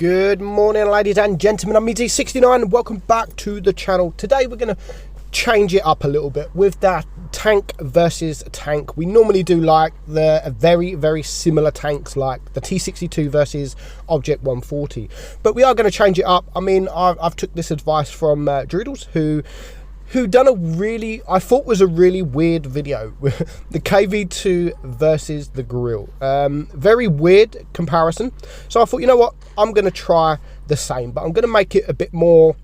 Good morning, ladies and gentlemen. I'm meadsy69 and welcome back to the channel. Today we're going to change it up a little bit with that tank versus tank. We normally do like the very similar tanks like the T62 versus Object 140, but we are going to change it up. I mean, I've took this advice from Droodles, who done a really, I thought was a really weird video, the KV-2 versus the grill. Very weird comparison. So I thought, you know what, I'm going to try the same, but I'm going to make it a bit more,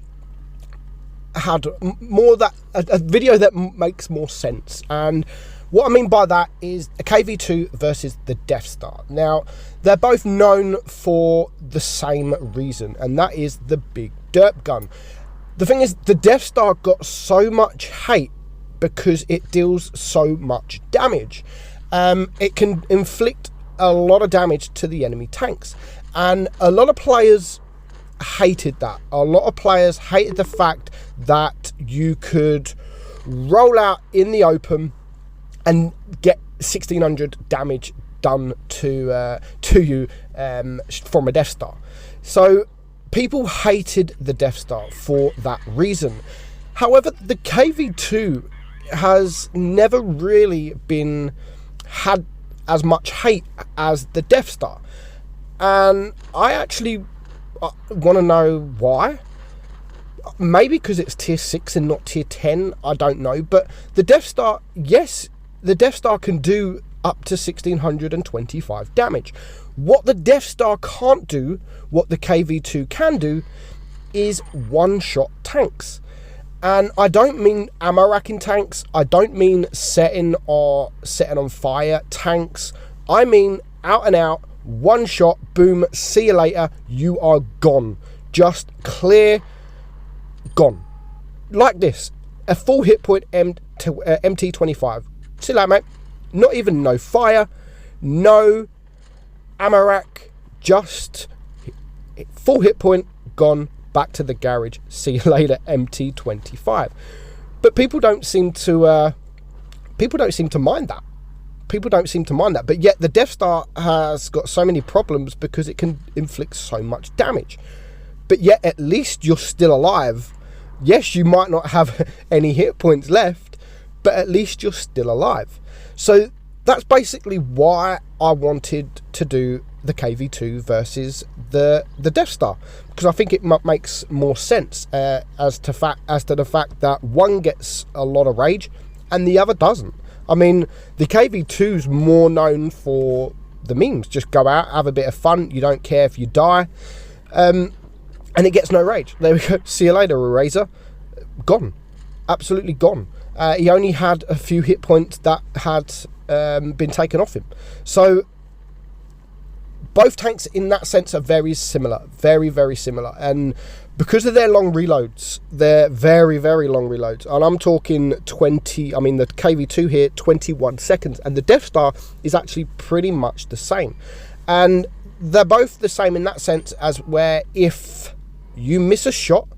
a video that makes more sense. And what I mean by that is a KV-2 versus the DEATHSTAR. Now, they're both known for the same reason, and that is the big derp gun. The thing is, the DEATHSTAR got so much hate because it deals so much damage. It can inflict a lot of damage to the enemy tanks. And a lot of players hated that. A lot of players hated the fact that you could roll out in the open and get 1600 damage done to you from a DEATHSTAR. So people hated the DEATHSTAR for that reason. However, the KV-2 has never really had as much hate as the DEATHSTAR. And I actually want to know why. Maybe because it's tier 6 and not tier 10, I don't know. But the DEATHSTAR, yes, the DEATHSTAR can do up to 1625 damage. What the DEATHSTAR can't do, what the KV-2 can do, is one-shot tanks. And I don't mean ammo racking tanks. I don't mean setting on fire tanks. I mean out and out, one shot, boom, see you later, you are gone. Just clear, gone. Like this, a full hit point MT25. See you later, mate. Not even no fire, no ammo rack, just full hit point, gone, back to the garage, see you later, MT25. But people don't seem to mind that. People don't seem to mind that. But yet the DEATHSTAR has got so many problems because it can inflict so much damage. But yet at least you're still alive. Yes, you might not have any hit points left, but at least you're still alive. So that's basically why I wanted to do the KV-2 versus the DEATHSTAR, because I think it makes more sense as to the fact that one gets a lot of rage and the other doesn't. I mean, the KV-2's more known for the memes. Just go out, have a bit of fun. You don't care if you die, and it gets no rage. There we go. See you later, Eraser. Gone, absolutely gone. He only had a few hit points that had been taken off him. So both tanks in that sense are very similar, very similar. And because of their long reloads, they're very long reloads. And I'm talking 20, I mean the KV-2 here, 21 seconds. And the DEATHSTAR is actually pretty much the same. And they're both the same in that sense as where if you miss a shot,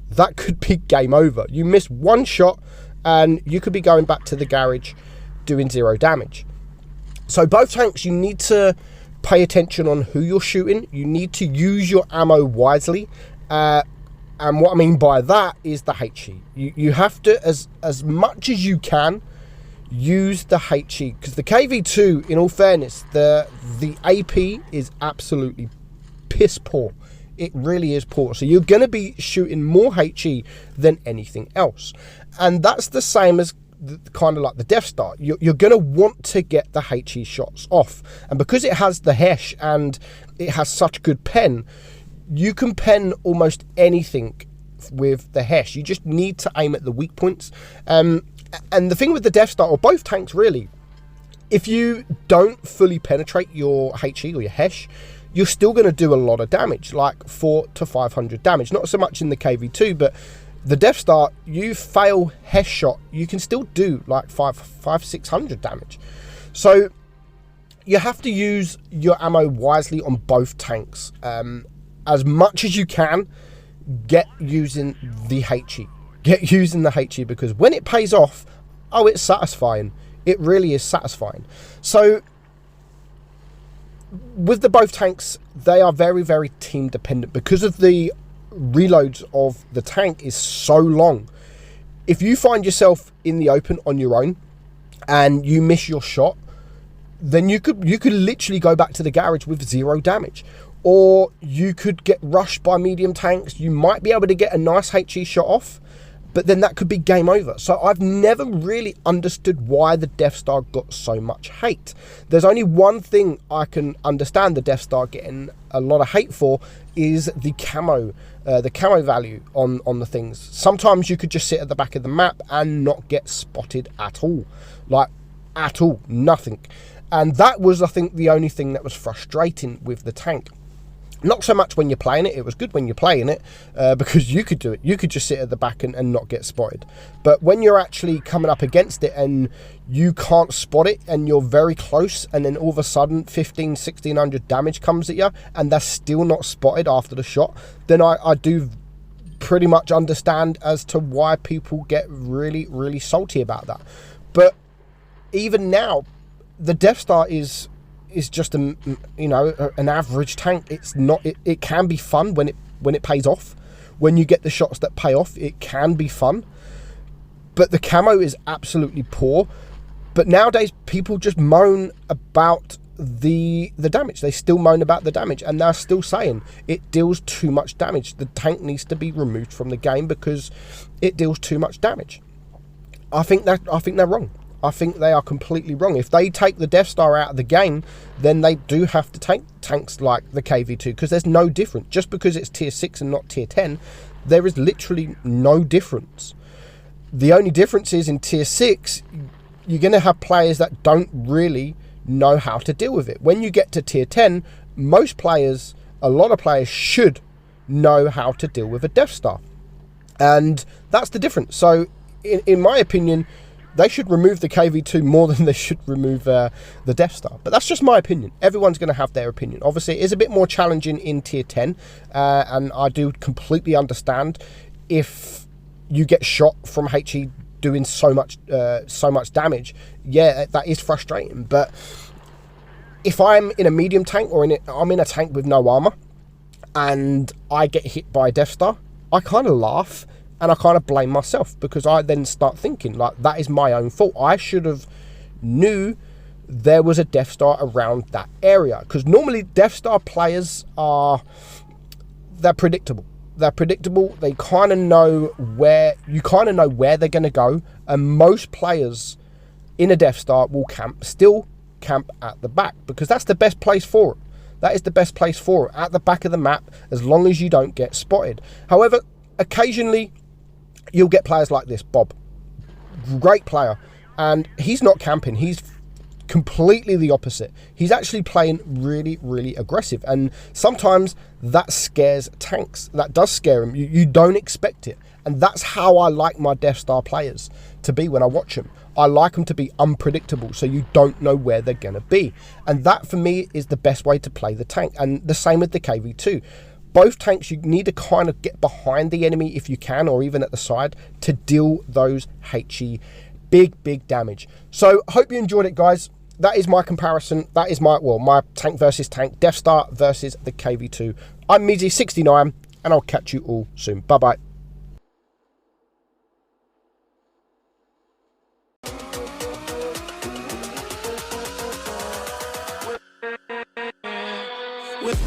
that could be game over. You miss one shot and you could be going back to the garage doing 0 damage. So both tanks, you need to pay attention on who you're shooting. You need to use your ammo wisely. And what I mean by that is the HE. You have to, as much as you can, use the HE. Because the KV-2, in all fairness, the AP is absolutely piss poor. It really is poor. So you're going to be shooting more HE than anything else. And that's the same as kind of like the DEATHSTAR. You're going to want to get the HE shots off. And because it has the HESH and it has such good pen, you can pen almost anything with the HESH. You just need to aim at the weak points. And the thing with the DEATHSTAR, or both tanks really, if you don't fully penetrate your HE or your HESH, you're still going to do a lot of damage, like 400 to 500 damage. Not so much in the KV-2, but the DEATHSTAR, you fail HESH shot, you can still do like 600 damage. So you have to use your ammo wisely on both tanks. As much as you can, get using the HE. Get using the HE, because when it pays off, oh, it's satisfying. It really is satisfying. So with the both tanks, they are very, very team dependent because of the reloads of the tank is so long. If you find yourself in the open on your own and you miss your shot, then you could literally go back to the garage with 0 damage. Or you could get rushed by medium tanks. You might be able to get a nice HE shot off, but then that could be game over. So I've never really understood why the DEATHSTAR got so much hate. There's only one thing I can understand the DEATHSTAR getting a lot of hate for is the camo value on the things. Sometimes you could just sit at the back of the map and not get spotted at all. Like, at all, nothing. And that was, I think, the only thing that was frustrating with the tank. Not so much when you're playing it. It was good when you're playing it because you could do it. You could just sit at the back and not get spotted. But when you're actually coming up against it and you can't spot it and you're very close and then all of a sudden 1600 damage comes at you and that's still not spotted after the shot, then I do pretty much understand as to why people get really, really salty about that. But even now, the DEATHSTAR is just an average tank. It's not. It can be fun when it pays off. When you get the shots that pay off, it can be fun. But the camo is absolutely poor. But nowadays, people just moan about the damage. They still moan about the damage, and they're still saying it deals too much damage. The tank needs to be removed from the game because it deals too much damage. I think they're wrong. I think they are completely wrong. If they take the DEATHSTAR out of the game, then they do have to take tanks like the KV-2 because there's no difference. Just because it's tier 6 and not tier 10, there is literally no difference. The only difference is in tier 6, you're going to have players that don't really know how to deal with it. When you get to tier 10, a lot of players should know how to deal with a DEATHSTAR. And that's the difference. So, in my opinion, they should remove the KV-2 more than they should remove the DEATHSTAR. But that's just my opinion. Everyone's going to have their opinion. Obviously, it is a bit more challenging in tier 10. And I do completely understand if you get shot from HE doing so much damage. Yeah, that is frustrating. But if I'm in a medium tank or I'm in a tank with no armor and I get hit by a DEATHSTAR, I kind of laugh. And I kind of blame myself because I then start thinking, like, that is my own fault. I should have knew there was a DEATHSTAR around that area. Because normally DEATHSTAR players they're predictable. They're predictable. They kind of know where they're going to go. And most players in a DEATHSTAR will still camp at the back because that's the best place for it. That is the best place for it, at the back of the map, as long as you don't get spotted. However, occasionally, you'll get players like this, Bob. Great player. And he's not camping. He's completely the opposite. He's actually playing really, really aggressive. And sometimes that scares tanks. That does scare them. You don't expect it. And that's how I like my DEATHSTAR players to be when I watch them. I like them to be unpredictable, so you don't know where they're going to be. And that, for me, is the best way to play the tank. And the same with the KV-2. Both tanks, you need to kind of get behind the enemy if you can, or even at the side, to deal those HE big damage. So, hope you enjoyed it, guys. That is my comparison. That is my tank versus tank, DEATHSTAR versus the KV-2. I'm meadsy69, and I'll catch you all soon. Bye-bye. With